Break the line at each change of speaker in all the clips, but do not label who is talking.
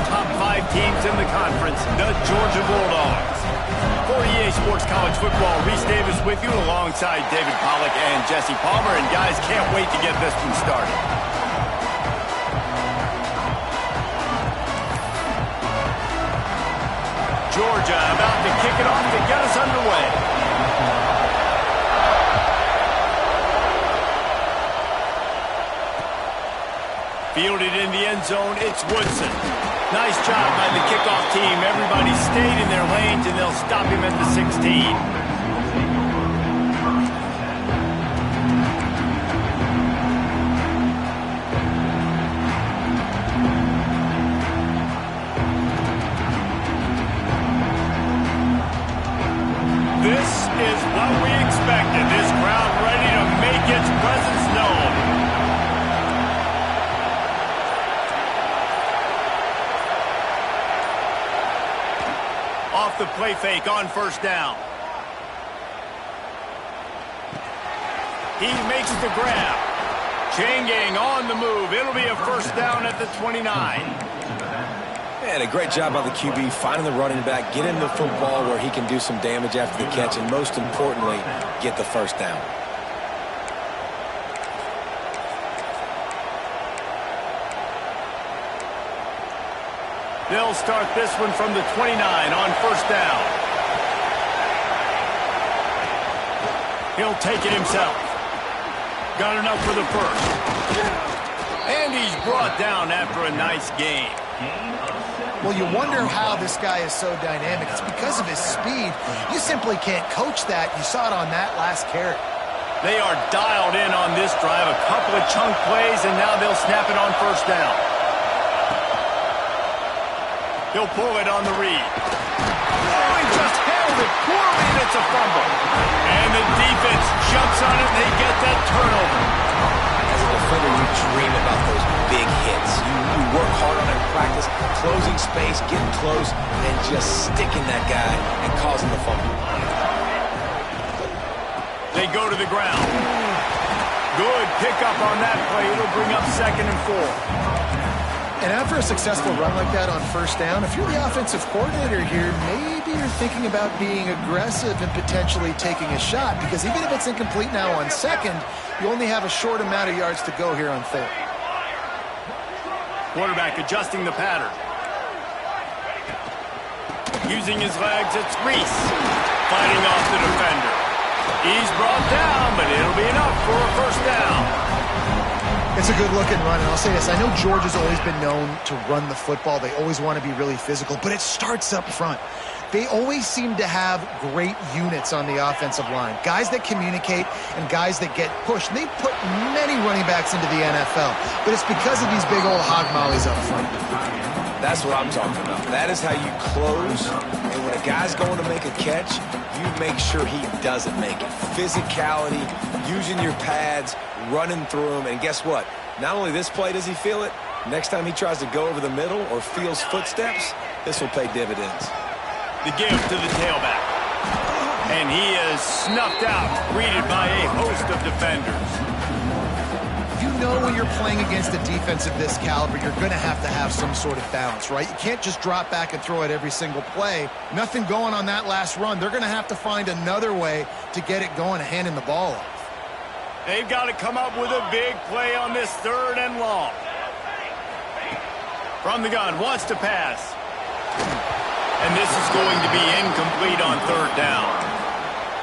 top 5 teams in the conference, the Georgia Bulldogs. For EA Sports College Football, Reese Davis with you alongside David Pollack and Jesse Palmer. And guys, can't wait to get this one started. Georgia about to kick it off to get us underway. Fielded in the end zone, it's Woodson. Nice job by the kickoff team. Everybody stayed in their lanes, and they'll stop him at the 16. This is what we expected. This crowd ready to make its presence known. Off the play fake on first down. He makes the grab. Chain gang on the move. It'll be a first down at the 29.
And a great job by the QB finding the running back, get him the football where he can do some damage after the catch, and most importantly, get the first down.
They'll start this one from the 29 on first down. He'll take it himself. Got enough for the first. And he's brought down after a nice gain.
Well, you wonder how this guy is so dynamic. It's because of his speed. You simply can't coach that. You saw it on that last carry.
They are dialed in on this drive. A couple of chunk plays, and now they'll snap it on first down. He'll pull it on the read. Oh, he just held it poorly, and it's a fumble. And the defense jumps on it, and they get that turnover.
As a defender, you dream about those big hits. You work hard on it in practice, closing space, getting close, and just sticking that guy and causing the fumble.
They go to the ground. Good pickup on that play. It'll bring up 2nd and 4.
And after a successful run like that on first down, if you're the offensive coordinator here, maybe you're thinking about being aggressive and potentially taking a shot, because even if it's incomplete now on 2nd, you only have a short amount of yards to go here on 3rd.
Quarterback adjusting the pattern. Using his legs, it's Reese. Fighting off the defender. He's brought down, but it'll be enough for a first down.
It's a good-looking run, and I'll say this. I know Georgia's always been known to run the football. They always want to be really physical, but it starts up front. They always seem to have great units on the offensive line, guys that communicate and guys that get pushed. And they put many running backs into the NFL, but it's because of these big old hog mollies up front.
That's what I'm talking about. That is how you close, and when a guy's going to make a catch, you make sure he doesn't make it. Physicality, using your pads, running through him, and guess what? Not only this play does he feel it, next time he tries to go over the middle or feels footsteps, this will pay dividends.
The give to the tailback. And he is snuffed out, greeted by a host of defenders.
You know when you're playing against a defense of this caliber, you're going to have some sort of balance, right? You can't just drop back and throw it every single play. Nothing going on that last run. They're going to have to find another way to get it going, handing the ball off.
They've got to come up with a big play on this 3rd and long. From the gun, wants to pass. And this is going to be incomplete on 3rd down.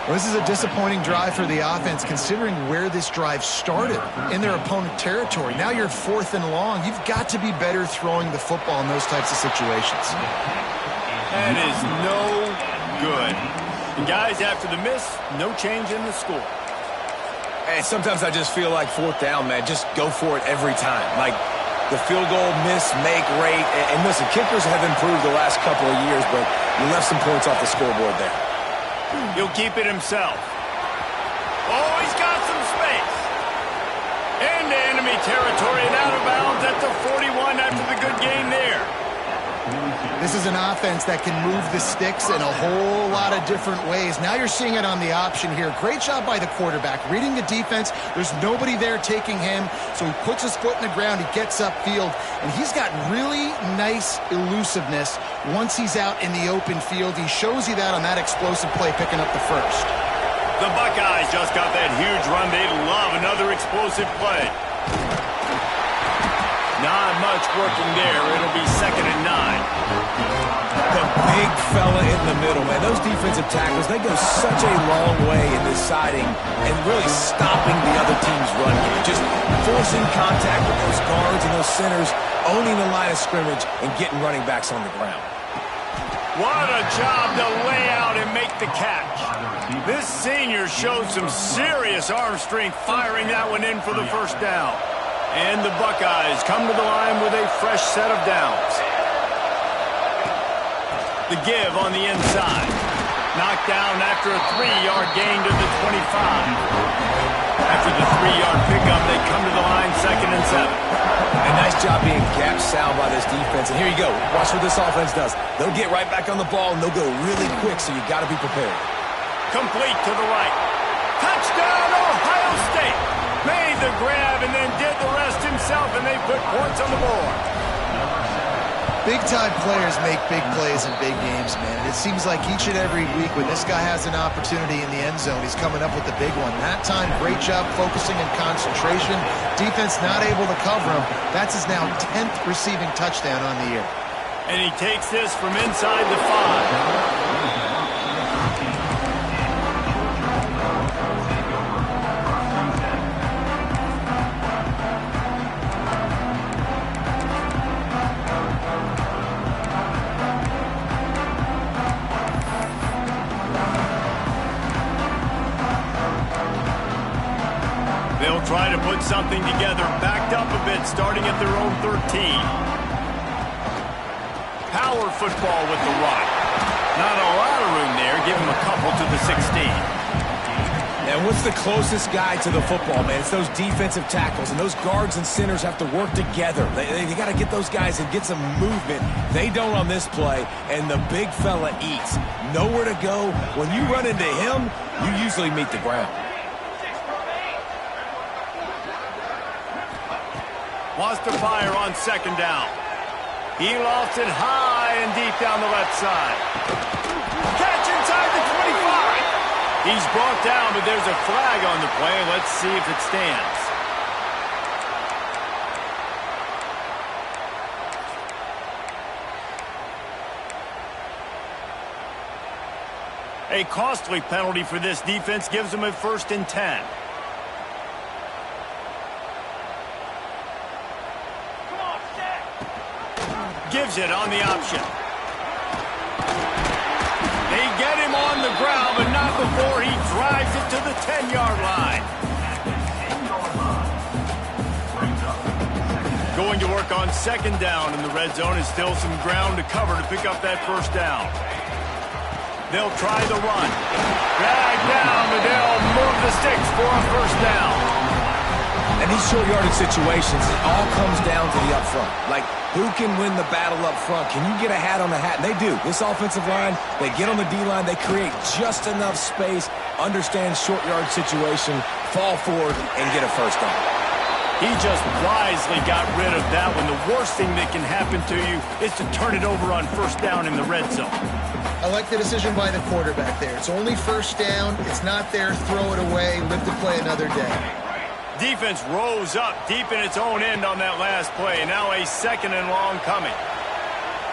Well, this is a disappointing drive for the offense, considering where this drive started, in their opponent territory. Now you're 4th and long. You've got to be better throwing the football in those types of situations.
That is no good. And guys, after the miss, no change in the score.
And sometimes I just feel like 4th down, man. Just go for it every time. Like the field goal miss, make rate. And listen, kickers have improved the last couple of years, but you left some points off the scoreboard there.
He'll keep it himself. Oh, he's got some space. Into enemy territory and out of bounds at the 41 after the good game there.
This is an offense that can move the sticks in a whole lot of different ways. Now you're seeing it on the option here. Great job by the quarterback. Reading the defense, there's nobody there taking him, so he puts his foot in the ground, he gets upfield, and he's got really nice elusiveness once he's out in the open field. He shows you that on that explosive play, picking up the first.
The Buckeyes just got that huge run. They love another explosive play. Not much working there. It'll be 2nd and 9.
The big fella in the middle, man. Those defensive tackles, they go such a long way in this siding and really stopping the other team's run game. Just forcing contact with those guards and those centers, owning the line of scrimmage, and getting running backs on the ground.
What a job to lay out and make the catch. This senior showed some serious arm strength firing that one in for the first down. And the Buckeyes come to the line with a fresh set of downs. The give on the inside. Knocked down after a 3-yard gain to the 25. After the 3-yard pickup, they come to the line 2nd and 7.
A nice job being gap sound by this defense. And here you go. Watch what this offense does. They'll get right back on the ball, and they'll go really quick, so you got to be prepared.
Complete to the right. Touchdown, Ohio State. Made the grab and then did the rest himself, and they put points on the board.
Big-time players make big plays in big games, man. And it seems like each and every week when this guy has an opportunity in the end zone, he's coming up with the big one. That time, great job focusing and concentration. Defense not able to cover him. That's his now 10th receiving touchdown on the year.
And he takes this from inside the 5. They'll try to put something together, backed up a bit, starting at their own 13. Power football with the rock. Not a lot of room there. Give him a couple to the 16.
And what's the closest guy to the football, man? It's those defensive tackles, and those guards and centers have to work together. They got to get those guys and get some movement. They don't on this play, and the big fella eats. Nowhere to go. When you run into him, you usually meet the ground.
Wants to fire on 2nd down. He lofts it high and deep down the left side. Catch inside the 25. He's brought down, but there's a flag on the play. Let's see if it stands. A costly penalty for this defense gives them a 1st and 10. Gives it on the option. They get him on the ground, but not before he drives it to the 10-yard line. Going to work on 2nd down in the red zone, and still some ground to cover to pick up that 1st down. They'll try the run. Drag down, but they'll move the sticks for a 1st down.
And these short yardage situations, it all comes down to the up front. Like, who can win the battle up front? Can you get a hat on the hat? And they do. This offensive line, they get on the D-line, they create just enough space, understand short yard situation, fall forward, and get a 1st down.
He just wisely got rid of that one. The worst thing that can happen to you is to turn it over on 1st down in the red zone.
I like the decision by the quarterback there. It's only 1st down. It's not there. Throw it away. Live to play another day.
Defense rose up deep in its own end on that last play. Now a 2nd and long coming.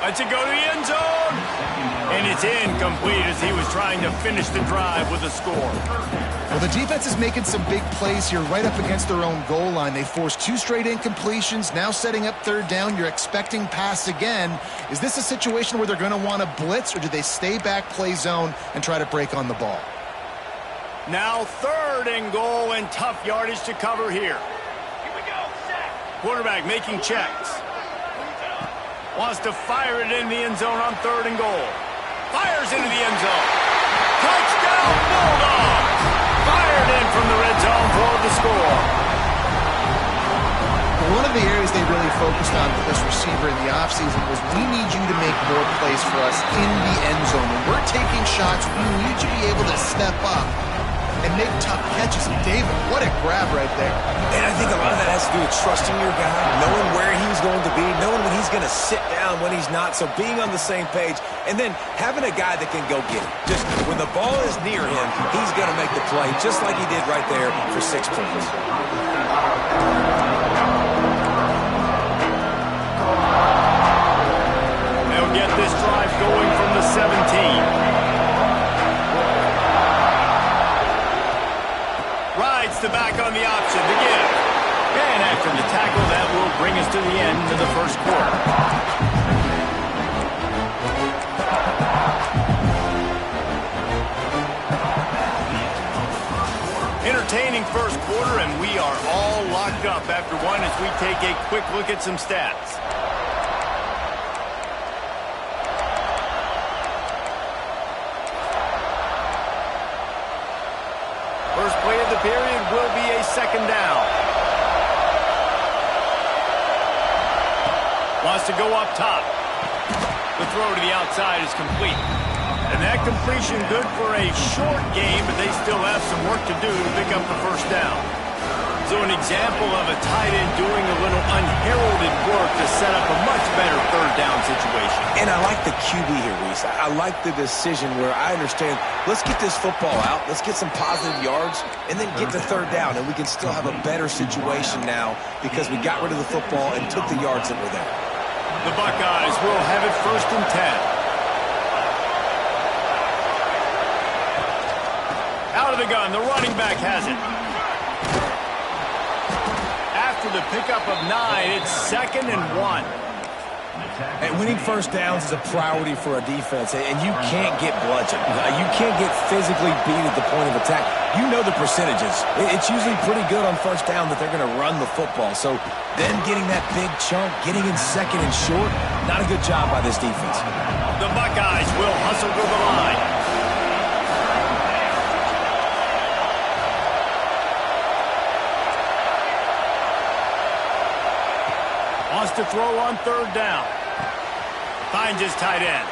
Let's it go to the end zone. And it's incomplete as he was trying to finish the drive with a score.
Well, the defense is making some big plays here right up against their own goal line. They forced 2 straight incompletions, now setting up 3rd down. You're expecting pass again. Is this a situation where they're going to want to blitz, or do they stay back, play zone, and try to break on the ball?
Now 3rd and goal, and tough yardage to cover here. Here we go, set. Quarterback making checks. Wants to fire it in the end zone on 3rd and goal. Fires into the end zone. Touchdown, Bulldogs! Fired in from the red zone for the score.
One of the areas they really focused on with this receiver in the offseason was we need you to make more plays for us in the end zone. When we're taking shots, we need you to be able to step up and make tough catches. And David, what a grab right there.
And I think a lot of that has to do with trusting your guy, knowing where he's going to be, knowing when he's going to sit down, when he's not. So being on the same page, and then having a guy that can go get it. Just when the ball is near him, he's going to make the play, just like he did right there for 6 points.
They'll get this drive going from the 17. Rides the back on the option to give. And after the tackle, that will bring us to the end of the first quarter. Entertaining first quarter, and we are all locked up after one as we take a quick look at some stats. First play of the period will be a second down. Wants to go up top. The throw to the outside is complete. And that completion good for a short game, but they still have some work to do to pick up the first down. So an example of a tight end doing a little unheralded work to set up a much better third down situation.
And I like the QB here, Reese. I like the decision where I understand, let's get this football out, let's get some positive yards, and then get to third down, and we can still have a better situation now because we got rid of the football and took the yards that were there.
The Buckeyes will have it 1st and 10. Out of the gun, the running back has it. After the pickup of 9, it's 2nd and 1.
And winning first downs is a priority for a defense, and you can't get bludgeoned. You can't get physically beat at the point of attack. You know the percentages. It's usually pretty good on first down that they're going to run the football. So then getting that big chunk, getting in 2nd and short, not a good job by this defense.
The Buckeyes will hustle to the line. Wants to throw on 3rd down. Finds his tight end.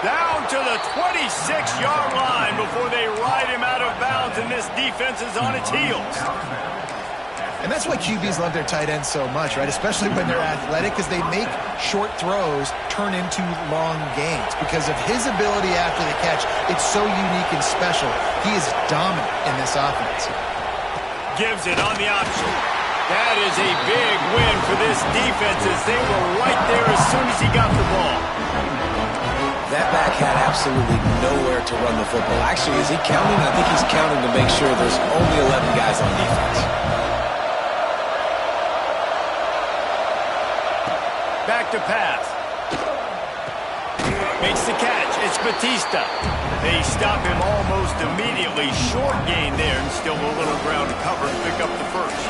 Down to the 26-yard line before they ride him out of bounds, and this defense is on its heels.
And that's why QBs love their tight ends so much, right? Especially when they're athletic, because they make short throws turn into long gains. Because of his ability after the catch, it's so unique and special. He is dominant in this offense.
Gives it on the option. That is a big win for this defense as they were right there as soon as he got the ball.
That back had absolutely nowhere to run the football. Actually, is he counting? I think he's counting to make sure there's only 11 guys on defense.
Back to pass. Makes the catch. It's Batista. They stop him almost immediately. Short gain there, and still a little ground to cover to pick up the first.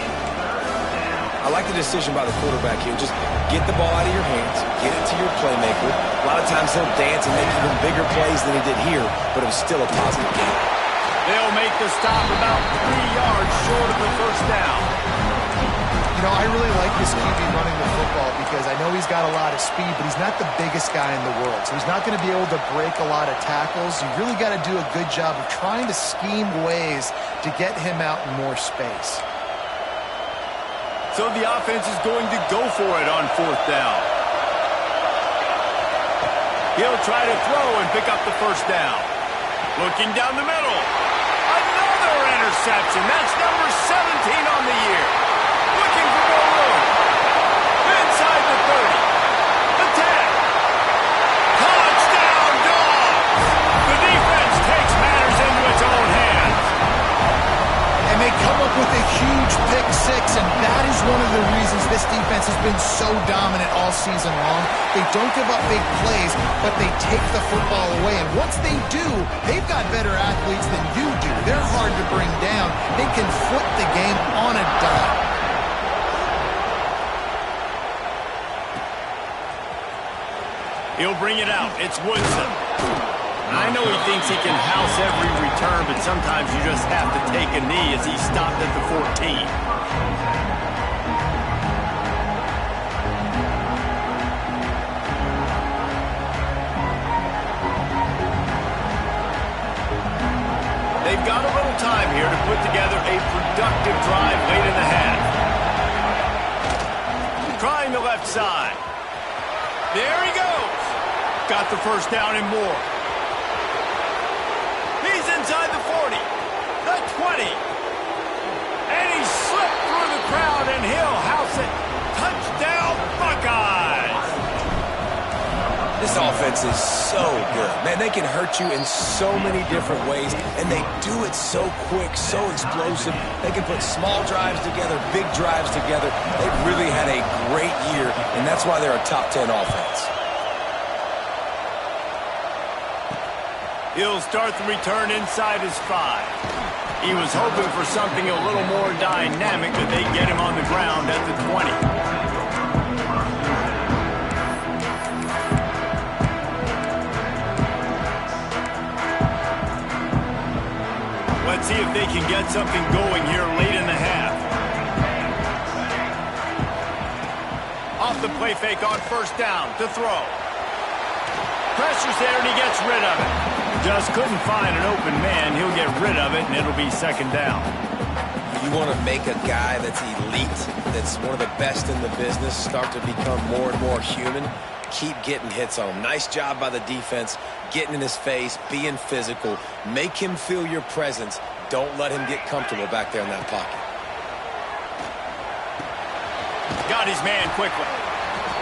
I like the decision by the quarterback here. Just get the ball out of your hands, get it to your playmaker. A lot of times he'll dance and make even bigger plays than he did here, but it was still a positive game.
They'll make the stop about 3 yards short of the first down.
You know, I really like this QB running the football because I know he's got a lot of speed, but he's not the biggest guy in the world. So he's not going to be able to break a lot of tackles. You really got to do a good job of trying to scheme ways to get him out in more space.
So the offense is going to go for it on 4th down. He'll try to throw and pick up the first down. Looking down the middle. Another interception. That's number 17 on the year. Looking for more room. Inside the 30. Attack. Touchdown, Dogs. The defense takes matters into its own hands.
And they come up with a huge pick six, and that is one of the reasons this defense has been so dominant all season long. They don't give up big plays, but they take the football away. And once they do, they've got better athletes than you do. They're hard to bring down. They can flip the game on a dime.
He'll bring it out. It's Woodson. I know he thinks he can house every return, but sometimes you just have to take a knee as he stopped at the 14. going the left side. There he goes. Got the first down and more. He's inside the 40, the 20. And he slipped through the crowd, and he'll house it. Touchdown, Buckeyes.
This offense is so good. Man, they can hurt you in so many different ways, and they do it so quick, so explosive. They can put small drives together, big drives together. They've really had a great year, and that's why they're a top 10 offense.
He'll start the return inside his 5. He was hoping for something a little more dynamic, but they get him on the ground at the 20. Let's see if they can get something going here late in the half. Off the play fake on first down to throw. Pressure's there, and he gets rid of it. Just couldn't find an open man. He'll get rid of it, and it'll be second down.
You want to make a guy that's elite, that's one of the best in the business, start to become more and more human. Keep getting hits on him. Nice job by the defense, getting in his face, being physical. Make him feel your presence. Don't let him get comfortable back there in that pocket.
Got his man quickly.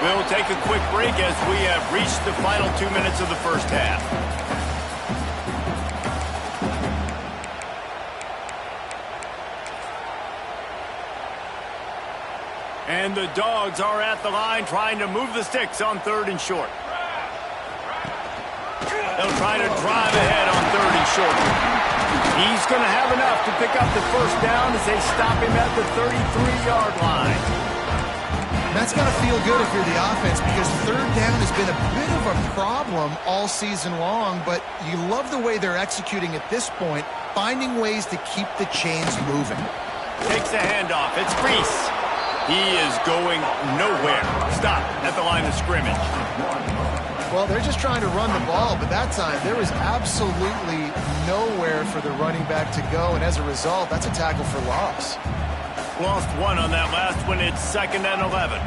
We'll take a quick break as we have reached the final 2 minutes of the first half. And the Dogs are at the line trying to move the sticks on 3rd and short. They'll try to drive ahead on 3rd and short. He's going to have enough to pick up the first down as they stop him at the 33-yard line.
That's got to feel good if you're the offense, because 3rd down has been a bit of a problem all season long, but you love the way they're executing at this point, finding ways to keep the chains moving.
Takes the handoff. It's Reese. He is going nowhere. Stop at the line of scrimmage.
Well, they're just trying to run the ball, but that time there was absolutely nowhere for the running back to go, and as a result, that's a tackle for loss.
Lost 1 on that last one. It's 2nd and 11.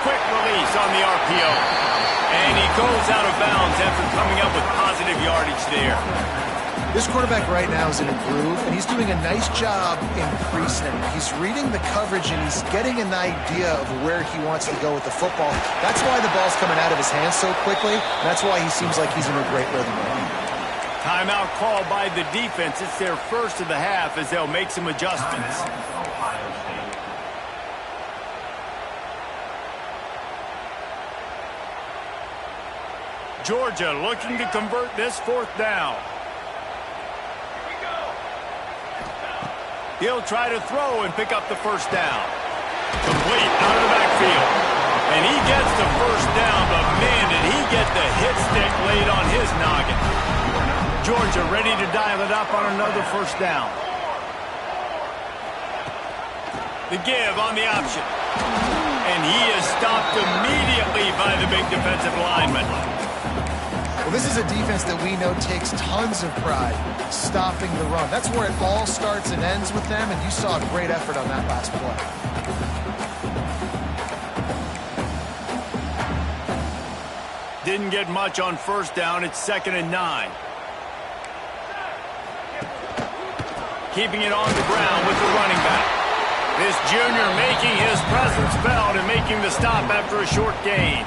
Quick release on the RPO. And he goes out of bounds after coming up with positive yardage there.
This quarterback right now is in a groove, and he's doing a nice job in pre-snap. He's reading the coverage, and he's getting an idea of where he wants to go with the football. That's why the ball's coming out of his hands so quickly, and that's why he seems like he's in a great rhythm.
Timeout called by the defense. It's their first of the half as they'll make some adjustments. Georgia looking to convert this 4th down. He'll try to throw and pick up the first down. Complete out of the backfield. And he gets the first down, but man, did he get the hit stick laid on his noggin. Georgia ready to dial it up on another first down. The give on the option. And he is stopped immediately by the big defensive lineman.
Well, this is a defense that we know takes tons of pride stopping the run. That's where it all starts and ends with them, and you saw a great effort on that last play.
Didn't get much on first down. It's 2nd and 9. Keeping it on the ground with the running back. This junior making his presence felt and making the stop after a short gain.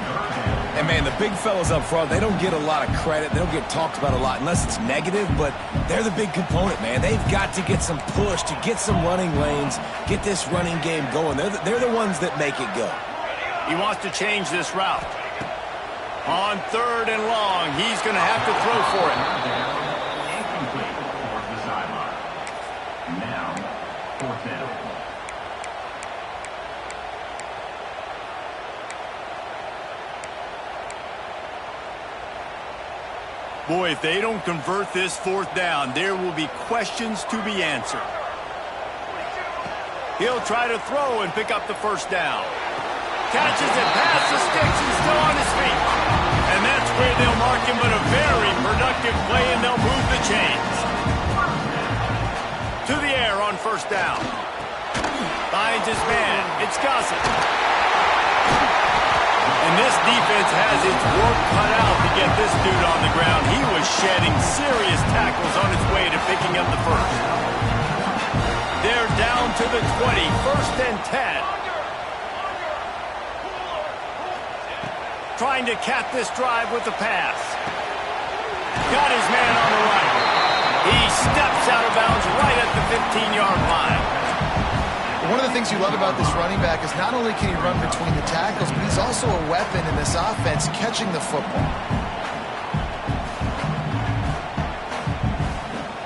And, man, the big fellas up front, they don't get a lot of credit. They don't get talked about a lot unless it's negative, but they're the big component, man. They've got to get some push, to get some running lanes, get this running game going. They're the ones that make it go.
He wants to change this route. On 3rd and long, he's going to have to throw for it.
Now, 4th down.
Boy, if they don't convert this 4th down, there will be questions to be answered. He'll try to throw and pick up the first down. Catches it past the sticks and still on his feet. And that's where they'll mark him, but a very productive play, and they'll move the chains. To the air on first down. Finds finds his man. It's Gossett. And this defense has its work cut out to get this dude on the ground. He was shedding serious tackles on his way to picking up the first. They're down to the 20, 1st and 10. Trying to cap this drive with the pass. Got his man on the right. He steps out of bounds right at the 15-yard line.
One of the things you love about this running back is not only can he run between the tackles, but he's also a weapon in this offense catching the football.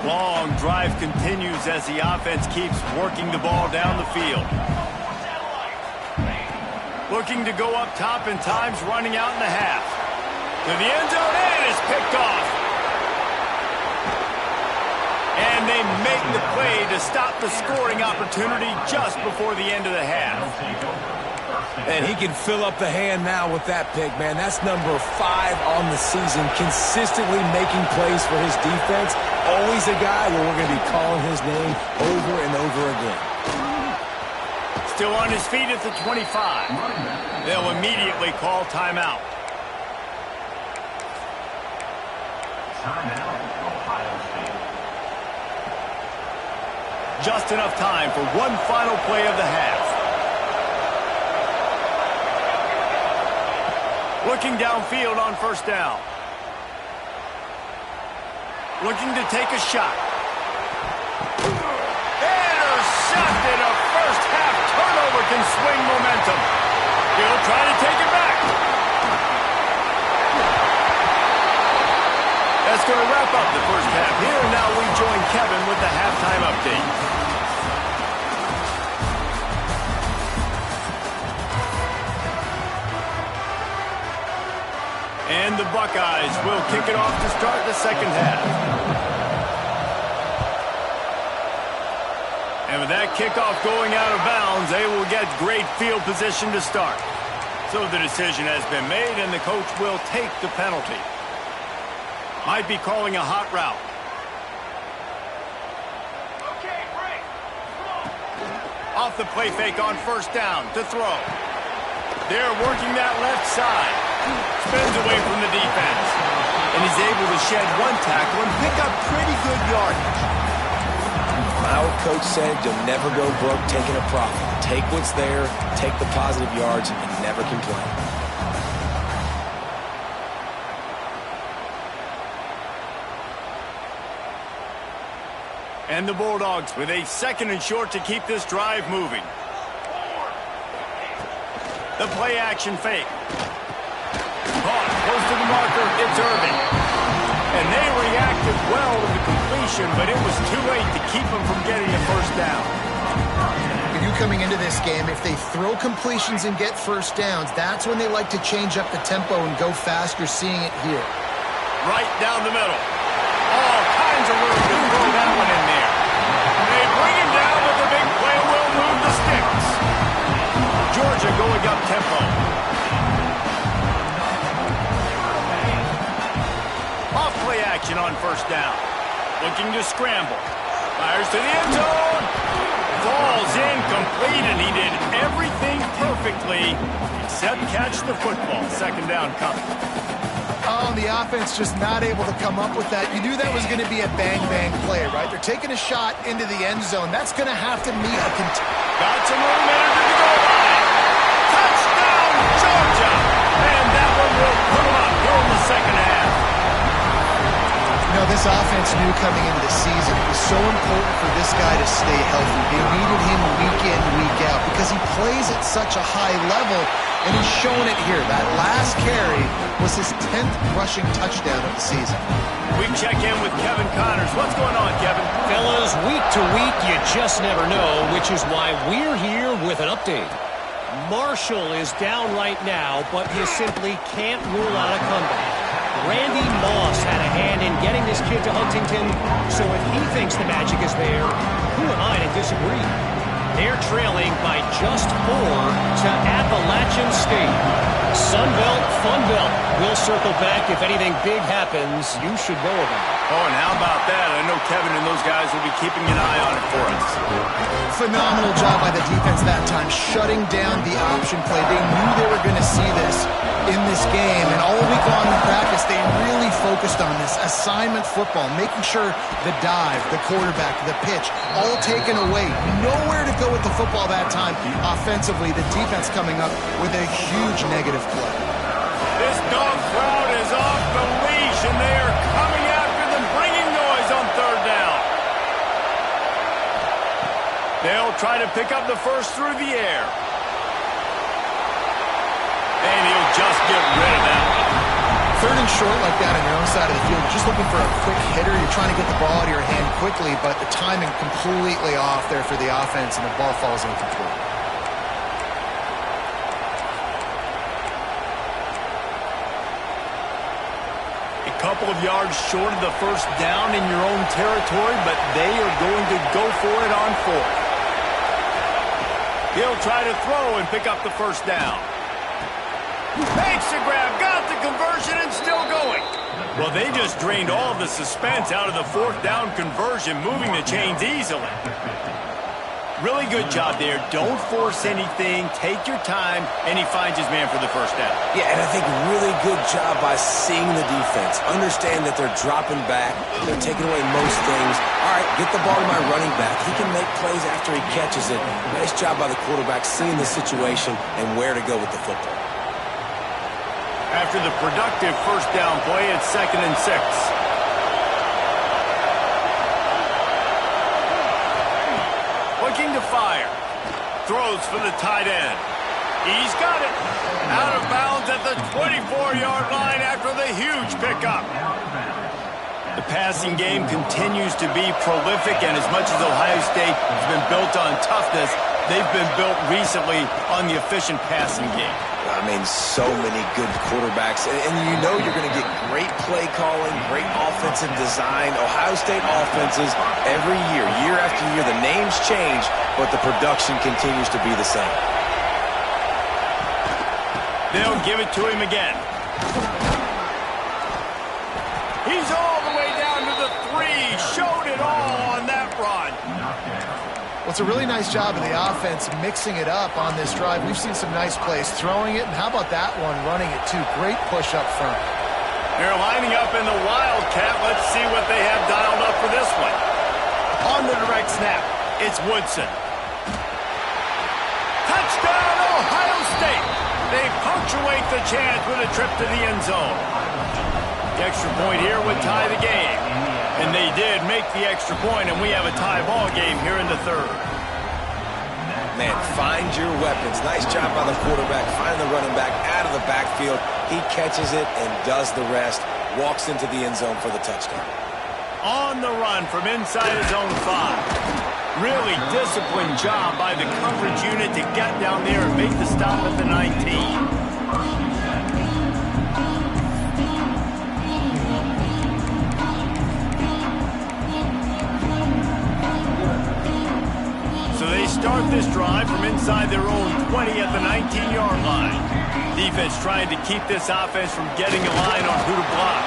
Long drive continues as the offense keeps working the ball down the field. Looking to go up top and times running out in the half. To the end zone and is picked off. And they make the play to stop the scoring opportunity just before the end of the half.
And he can fill up the hand now with that pick, man. That's number 5 on the season, consistently making plays for his defense. Always a guy where we're going to be calling his name over and over again.
Still on his feet at the 25. They'll immediately call timeout.
Timeout, Ohio State.
Just enough time for one final play of the half. Looking downfield on 1st down. Looking to take a shot. Intercepted. A first-half turnover can swing momentum. He'll try to take it back. That's going to wrap up the first half here. Now we join Kevin with the halftime update. And the Buckeyes will kick it off to start the second half. And with that kickoff going out of bounds, they will get great field position to start. So the decision has been made, and the coach will take the penalty. Might be calling a hot route.
Okay, break.
Off the play fake on 1st down to throw. They're working that left side. Spins away from the defense. And he's able to shed one tackle and pick up pretty good yardage.
Our coach said you'll never go broke taking a profit. Take what's there, take the positive yards, and never complain.
And the Bulldogs with a 2nd and short to keep this drive moving. The play action fake. Caught close to the marker. It's Irving. And they reacted well to the completion, but it was too late to keep them from getting a 1st down.
You knew coming into this game, if they throw completions and get 1st downs, that's when they like to change up the tempo and go faster, seeing it here.
Right down the middle. All kinds of room to throw that one in there. They bring him down, but the big play will move the sticks. Georgia going up tempo. Off play action on 1st down. Looking to scramble. Fires to the end zone. Falls incomplete, and he did everything perfectly except catch the football. 2nd down coming.
Oh, and the offense just not able to come up with that. You knew that was going to be a bang-bang play, right? They're taking a shot into the end zone. That's going to have to meet a
got some room entered to the goal line. Touchdown, Georgia! And that one will put them up here in the 2nd half.
You know, this offense knew coming into the season it was so important for this guy to stay healthy. They needed him week in, week out because he plays at such a high level, and he's showing it here. That last carry was his 10th rushing touchdown of the season.
We check in with Kevin Connors. What's going on, Kevin?
Fellas, week to week, you just never know, which is why we're here with an update. Marshall is down right now, but you simply can't rule out a comeback. Randy Moss had a hand in getting this kid to Huntington, so if he thinks the magic is there, who am I to disagree? They're trailing by just 4 to Appalachian State. Sunbelt, Funbelt. We'll circle back if anything big happens you should know about.
Oh, and how about that? I know Kevin and those guys will be keeping an eye on it for us.
Phenomenal job by the defense that time, shutting down the option play. They knew they were going to see this in this game, and all week long in practice, they really focused on this assignment football, making sure the dive, the quarterback, the pitch, all taken away. Nowhere to go with the football that time. Offensively, the defense coming up with a huge negative play.
This dog crowd is off the leash, and they are coming after them, bringing noise on third down. They'll try to pick up the first through the air. And he'll just get rid of that one.
Third and short like that on your own side of the field, you're just looking for a quick hitter. You're trying to get the ball out of your hand quickly, but the timing completely off there for the offense, and the ball falls incomplete.
A couple of yards short of the first down in your own territory, but they are going to go for it on fourth. He'll try to throw and pick up the first down. Makes the grab, got the conversion, and still going. Well, they just drained all of the suspense out of the fourth down conversion, moving the chains easily. Really good job there. Don't force anything. Take your time, and he finds his man for the first down.
Yeah, and I think really good job by seeing the defense. Understand that they're dropping back. They're taking away most things. All right, get the ball to my running back. He can make plays after he catches it. Nice job by the quarterback seeing the situation and where to go with the football.
After the productive first down play, it's 2nd and 6. Looking to fire. Throws for the tight end. He's got it. Out of bounds at the 24-yard line after the huge pickup. The passing game continues to be prolific, and as much as Ohio State has been built on toughness, they've been built recently on the efficient passing game.
I mean, so many good quarterbacks, and you know you're going to get great play calling, great offensive design. Ohio State offenses every year, year after year, the names change, but the production continues to be the same.
They'll give it to him again. He's all the way down to the 3. Showed it all on that run.
Well, it's a really nice job of the offense mixing it up on this drive. We've seen some nice plays throwing it, and how about that one running it too? Great push up front.
They're lining up in the Wildcat. Let's see what they have dialed up for this one. On the direct snap, it's Woodson. Touchdown, Ohio State. They punctuate the chance with a trip to the end zone. The extra point here would tie the game. And they did make the extra point, and we have a tie ball game here in the third.
Man, find your weapons. Nice job by the quarterback. Find the running back out of the backfield. He catches it and does the rest. Walks into the end zone for the touchdown.
On the run from inside his own 5. Really disciplined job by the coverage unit to get down there and make the stop at the 19. So they start this drive from inside their own 20 at the 19-yard line. Defense trying to keep this offense from getting a line on who to block.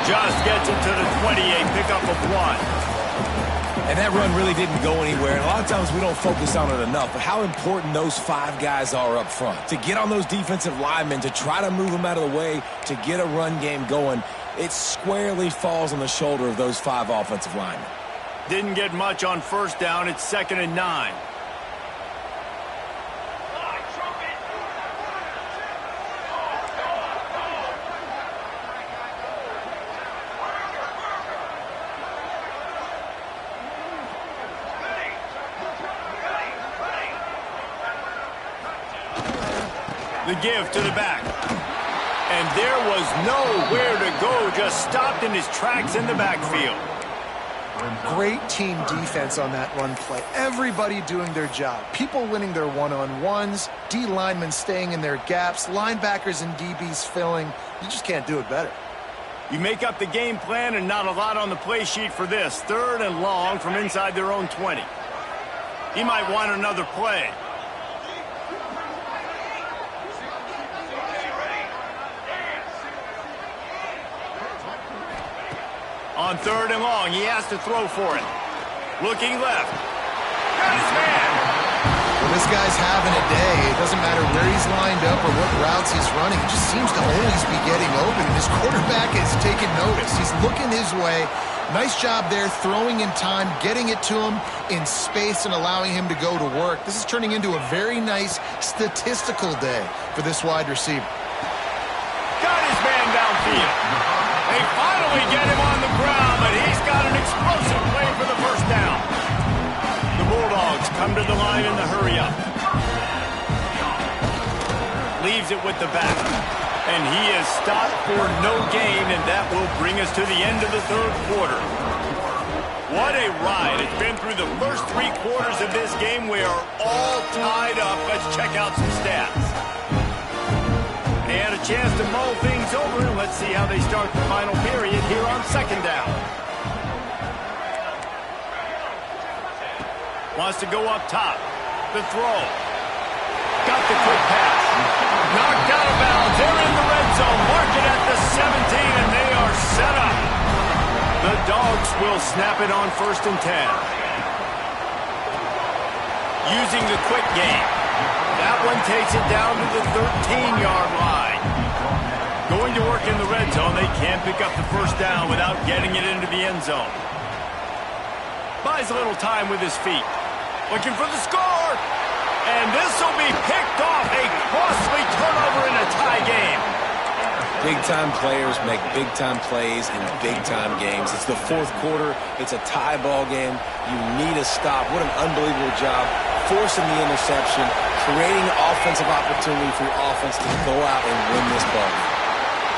Just gets it to the 28, pickup of 1.
And that run really didn't go anywhere. And a lot of times we don't focus on it enough, but how important those 5 guys are up front. To get on those defensive linemen, to try to move them out of the way, to get a run game going, it squarely falls on the shoulder of those 5 offensive linemen.
Didn't get much on first down. It's 2nd and 9. The give to the back. And there was nowhere to go. Just stopped in his tracks in the backfield.
Great team defense on that run play. Everybody doing their job. People winning their one-on-ones, D linemen staying in their gaps, linebackers and DBs filling. You just can't do it better.
You make up the game plan and not a lot on the play sheet for this. 3rd and long from inside their own 20. He might want another play. On 3rd and long, he has to throw for it. Looking left. Got his man.
Well, this guy's having a day. It doesn't matter where he's lined up or what routes he's running. He just seems to always be getting open, and his quarterback is taking notice. He's looking his way. Nice job there, throwing in time, getting it to him in space and allowing him to go to work. This is turning into a very nice statistical day for this wide receiver.
Got his man downfield. They finally get him on the ground, but he's got an explosive play for the first down. The Bulldogs come to the line in the hurry-up. Leaves it with the back. And he is stopped for no gain, and that will bring us to the end of the 3rd quarter. What a ride. It's been through the first 3 quarters of this game. We are all tied up. Let's check out some stats. They had a chance to mull things over, and let's see how they start the final period here on 2nd down. Wants to go up top. The throw. Got the quick pass. Knocked out of bounds. They're in the red zone. Mark it at the 17, and they are set up. The Dogs will snap it on 1st and 10. Using the quick game. That one takes it down to the 13-yard line. Going to work in the red zone. They can't pick up the first down without getting it into the end zone. Buys a little time with his feet. Looking for the score. And this will be picked off. A costly turnover in a tie game.
Big-time players make big-time plays in big-time games. It's the 4th quarter. It's a tie ball game. You need a stop. What an unbelievable job. Forcing the interception, creating offensive opportunity for your offense to go out and win this ball.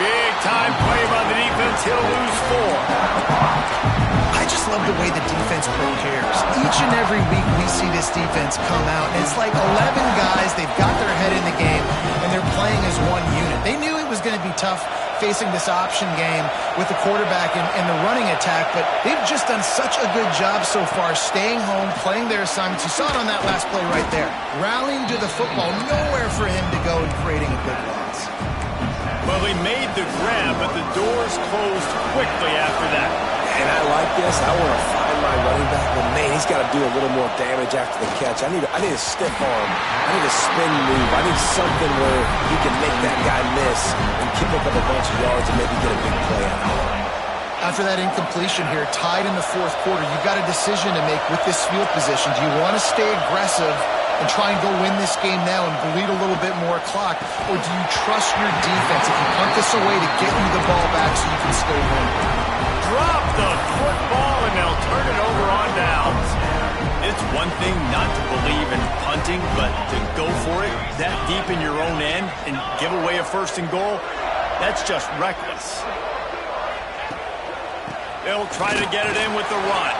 Big-time play by the defense. He'll lose 4.
I just love the way the defense prepares. Each and every week we see this defense come out, and it's like 11 guys. They've got their head in the game, and they're playing as one unit. They knew it was going to be tough facing this option game with the quarterback and the running attack, but they've just done such a good job so far staying home, playing their assignments. You saw it on that last play right there. Rallying to the football, nowhere for him to go and creating a big loss.
Well, he made the grab, but the doors closed quickly after that.
And I like this. I want to find my running back, but man, he's got to do a little more damage after the catch. I need a stiff arm. I need a spin move. I need something where he can make that guy miss and pick up a bunch of yards and maybe get a big play out of it.
After that incompletion here, tied in the 4th quarter, you've got a decision to make with this field position. Do you want to stay aggressive and try and go win this game now and bleed a little bit more clock, or do you trust your defense if you punt this away to get you the ball back so you can still win?
Drop the football, and they'll turn it over on downs. It's one thing not to believe in punting, but to go for it that deep in your own end and give away a 1st and goal, that's just reckless. They'll try to get it in with the run.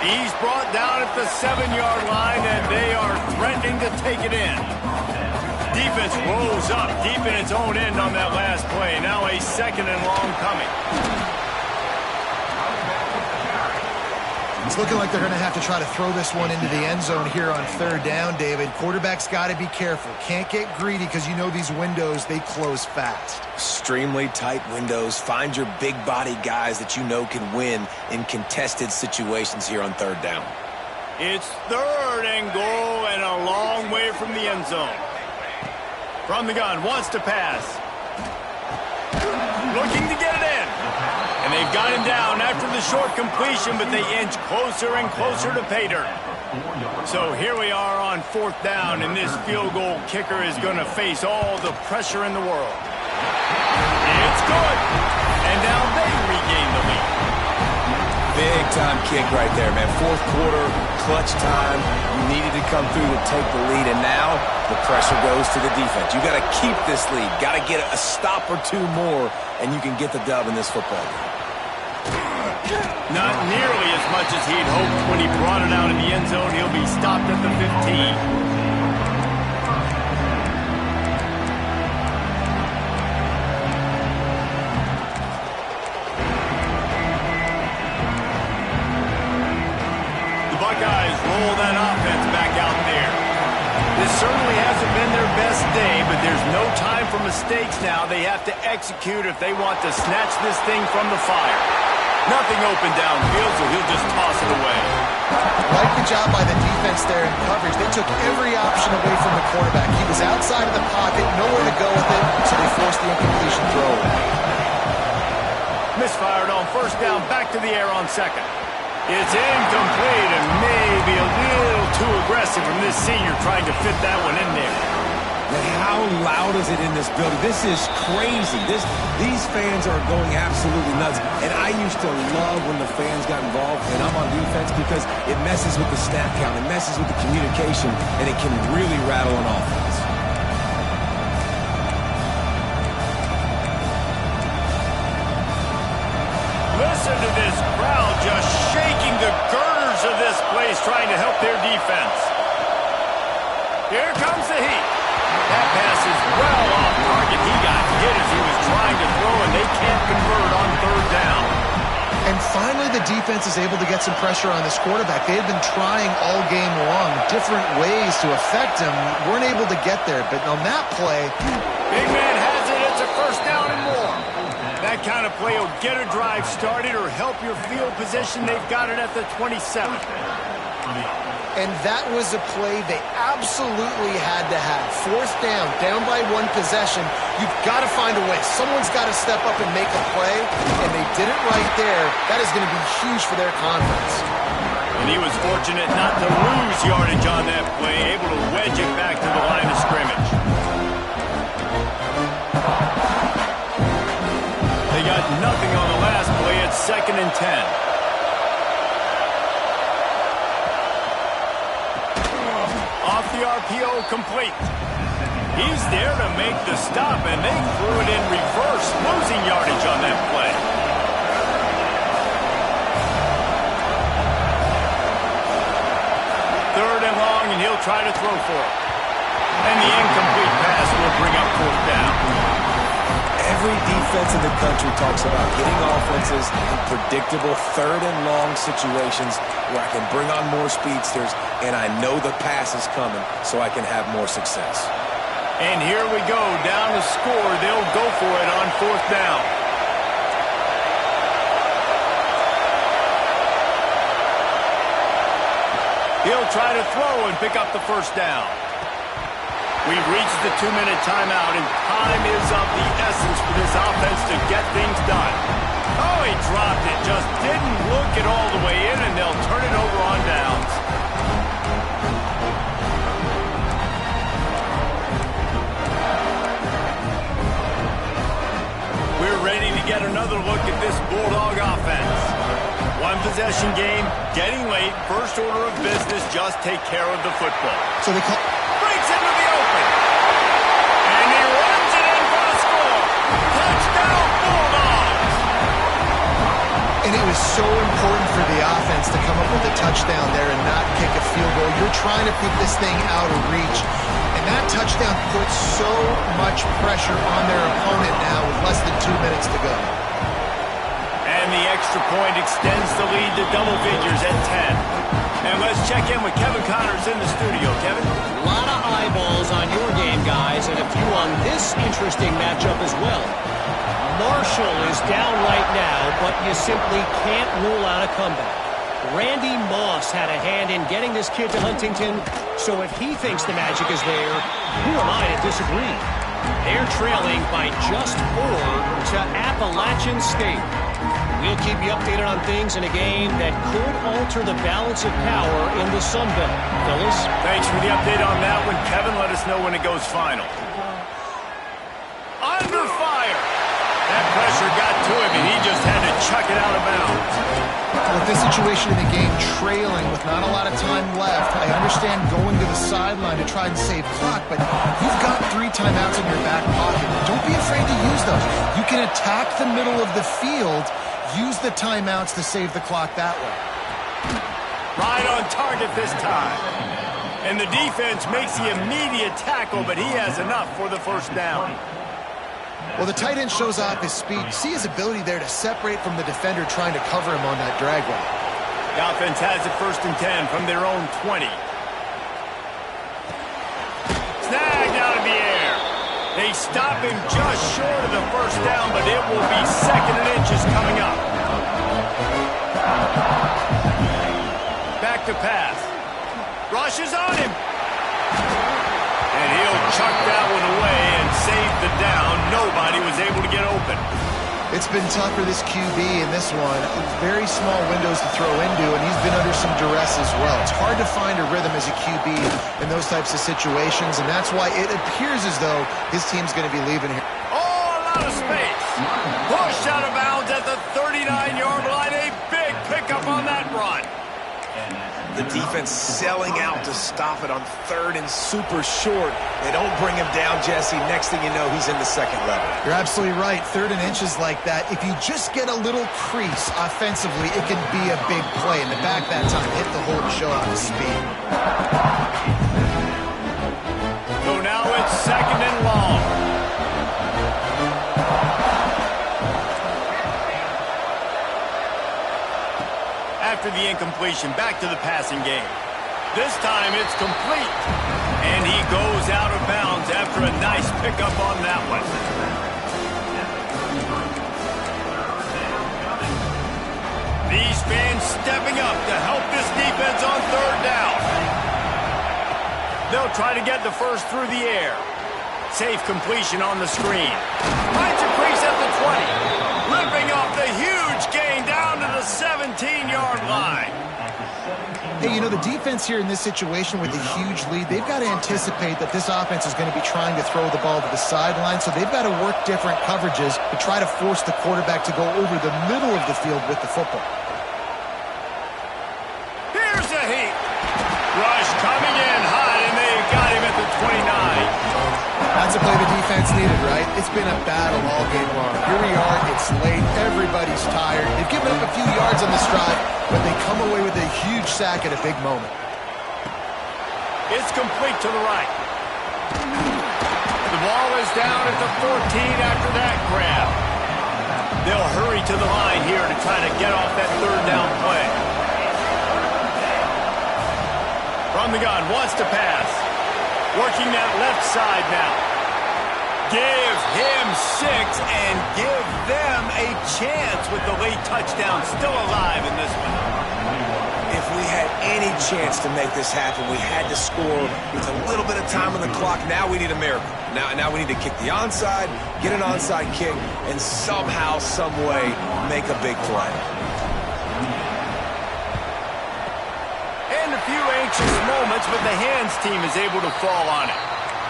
He's brought down at the 7-yard line, and they are threatening to take it in. Defense rolls up deep in its own end on that last play. Now a 2nd and long coming.
It's looking like they're going to have to try to throw this one into the end zone here on 3rd down, David. Quarterback's got to be careful. Can't get greedy because you know these windows, they close fast.
Extremely tight windows. Find your big body guys that you know can win in contested situations here on 3rd down.
It's 3rd and goal and a long way from the end zone. From the gun, wants to pass. Looking to get it in. And they've got him down after the short completion, but they inch closer and closer to pay dirt. So here we are on 4th down, and this field goal kicker is going to face all the pressure in the world. It's good. And now they regain the lead.
Big-time kick right there, man. 4th quarter, clutch time. You needed to come through to take the lead, and now the pressure goes to the defense. You got to keep this lead. Got to get a stop or 2 more, and you can get the dub in this football game.
Not nearly as much as he'd hoped when he brought it out in the end zone. He'll be stopped at the 15. Buckeyes roll that offense back out there. This certainly hasn't been their best day, but there's no time for mistakes now. They have to execute if they want to snatch this thing from the fire. Nothing open downfield, so he'll just toss it away.
Like the job by the defense there in coverage. They took every option away from the quarterback. He was outside of the pocket, nowhere to go with it, so they forced the incompletion throw.
Misfired on first down, back to the air on second. It's incomplete and maybe a little too aggressive from this senior trying to fit that one in there.
And how loud is it in this building? This is crazy. These fans are going absolutely nuts. And I used to love when the fans got involved, and I'm on defense, because it messes with the snap count, it messes with the communication, and it can really rattle an offense.
Listen to this crowd just shaking the girders of this place trying to help their defense. Here comes the heat. That pass is well off target. He got hit as he was trying to throw, and they can't convert on third down.
And finally, the defense is able to get some pressure on this quarterback. They had been trying all game long, different ways to affect him. Weren't able to get there, but on that play...
Big man has it. It's a first down and more. That kind of play will get a drive started or help your field position. They've got it at the 27.
And that was a play they absolutely had to have. Fourth down by one possession. You've got to find a way. Someone's got to step up and make a play, and they did it right there. That is going to be huge for their conference.
And he was fortunate not to lose yardage on that play, able to wedge it back to the line of scrimmage. They got nothing on the last play. It's 2nd and 10. Off the RPO, complete. He's there to make the stop, and they threw it in reverse, losing yardage on that play. Third and long, and he'll try to throw for it. And the incomplete pass will bring up fourth down.
Every defense in the country talks about getting offenses in predictable third and long situations where I can bring on more speedsters and I know the pass is coming so I can have more success.
And here we go, down to score. They'll go for it on fourth down. He'll try to throw and pick up the first down. We've reached the 2-minute timeout, and time is of the essence for this offense to get things done. Oh, he dropped it. Just didn't look it all the way in, and they'll turn it over on downs. We're ready to get another look at this Bulldog offense. One possession game, getting late, first order of business, just take care of the football.
So they call...
Breaks into the open. And he runs it in for the score. Touchdown, Bulldogs.
And it was so important for the offense to come up with a touchdown there and not kick a field goal. You're trying to put this thing out of reach. And that touchdown puts so much pressure on their opponent now with less than 2 minutes to go.
And the extra point extends the lead to double figures at 10. And let's check in with Kevin Connors in the studio. Kevin?
A lot of eyeballs on your game, guys, and a few on this interesting matchup as well. Marshall is down right now, but you simply can't rule out a comeback. Randy Moss had a hand in getting this kid to Huntington, so if he thinks the magic is there, who am I to disagree? They're trailing by just 4 to Appalachian State. We'll keep you updated on things in a game that could alter the balance of power in the Sun Belt. Fellas?
Thanks for the update on that one, Kevin. Let us know when it goes final. Under fire. That pressure got to him, and he just had to chuck it out of bounds.
With this situation in the game, trailing with not a lot of time left, I understand going to the sideline to try and save clock, but you've got 3 timeouts in your back pocket. Don't be afraid to use those. You can attack the middle of the field, use the timeouts to save the clock that way.
Right on target this time. And the defense makes the immediate tackle, but he has enough for the first down.
Well, the tight end shows off his speed. See his ability there to separate from the defender trying to cover him on that drag route.
The offense has it 1st and 10 from their own 20. Snagged out of the air. They stop him just short of the first down, but it will be 2nd and inches coming up. to pass. Rushes on him. And he'll chuck that one away and save the down. Nobody was able to get open.
It's been tough for this QB in this one. Very small windows to throw into, and he's been under some duress as well. It's hard to find a rhythm as a QB in those types of situations, and that's why it appears as though his team's going to be leaving here.
Oh, a lot of space. Pushed out of bounds at the 39-yard line. A big pickup on that run.
The defense selling out to stop it on third and super short. They don't bring him down, Jesse. Next thing you know, he's in the second level.
You're absolutely right. Third and inches like that, if you just get a little crease offensively, it can be a big play. In the back that time, hit the hole to show off his speed.
So now it's second and long. After the incompletion, back to the passing game. This time it's complete. And he goes out of bounds after a nice pickup on that one. These fans stepping up to help this defense on third down. They'll try to get the first through the air. Safe completion on the screen. Finds a crease at the 20. Ripping off the huge gain down to the 17-yard line.
Hey, you know, the defense here in this situation with a huge lead, they've got to anticipate that this offense is going to be trying to throw the ball to the sideline, so they've got to work different coverages to try to force the quarterback to go over the middle of the field with the football.
Here's a heat. Rush coming in hot, and they got him at the 29.
That's a play the defense needed, right? It's been a battle all game long. Here we are, it's late, everybody's tired. They've given up a few yards on this drive, but they come away with a huge sack at a big moment.
It's complete to the right. The ball is down at the 14 after that grab. They'll hurry to the line here to try to get off that third down play. From the gun, wants to pass. Working that left side now. Give him 6 and give them a chance with the late touchdown still alive in this one.
If we had any chance to make this happen, we had to score with a little bit of time on the clock. Now we need a miracle. Now we need to kick the onside, get an onside kick, and somehow, some way, make a big play.
And a few anxious moments, but the hands team is able to fall on it.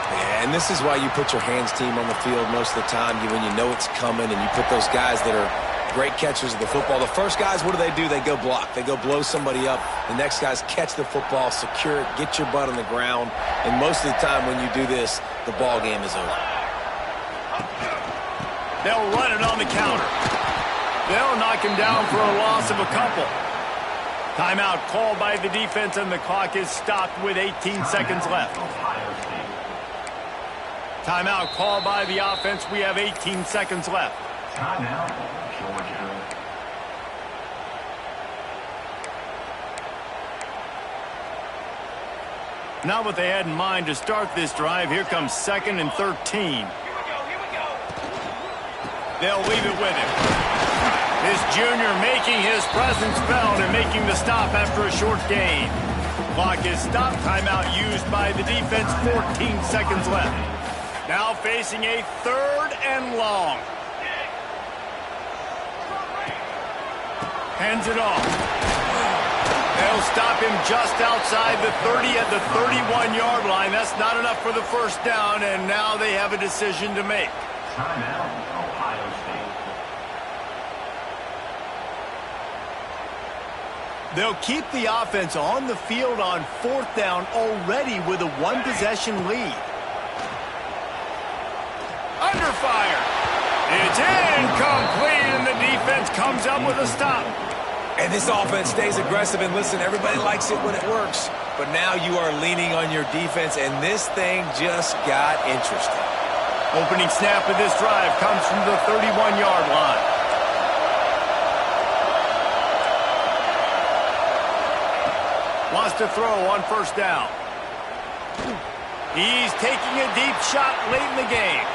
Yeah, and this is why you put your hands team on the field most of the time, when you know it's coming, and you put those guys that are great catchers of the football. The first guys, what do? They go block. They go blow somebody up. The next guys catch the football, secure it, get your butt on the ground. And most of the time when you do this, the ball game is over.
They'll run it on the counter. They'll knock him down for a loss of a couple. Timeout called by the defense, and the clock is stopped with 18 seconds left. Timeout called by the offense. We have 18 seconds left.
Timeout, Georgia.
Not what they had in mind to start this drive. Here comes 2nd and 13. Here we go. They'll leave it with him. This junior making his presence felt and making the stop after a short gain. Clock is stopped. Timeout used by the defense. 14 seconds left. Now facing a 3rd and long. Hands it off. They'll stop him just outside the 30 at the 31-yard line. That's not enough for the first down, and now they have a decision to make.
Timeout, Ohio State.
They'll keep the offense on the field on 4th down already with a 1-possession lead. Under fire. It's incomplete, and the defense comes up with a stop.
And this offense stays aggressive, and listen, everybody likes it when it works. But now you are leaning on your defense, and this thing just got interesting.
Opening snap of this drive comes from the 31-yard line. Wants to throw on 1st down. He's taking a deep shot late in the game.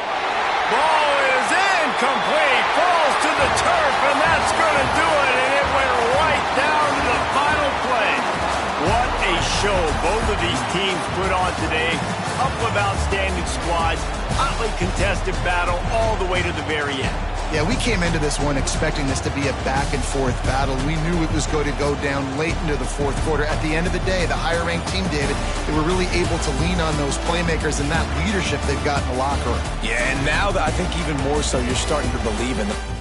Ball is incomplete. Falls to the turf, and that's going to do it. And it went right down to the final play. What show both of these teams put on today. Couple of outstanding squads, hotly contested battle all the way to the very end.
Yeah, we came into this one expecting this to be a back-and-forth battle. We knew it was going to go down late into the fourth quarter. At the end of the day, the higher-ranked team, David, they were really able to lean on those playmakers and that leadership they've got in the locker room.
Yeah, and now I think even more so, you're starting to believe in them.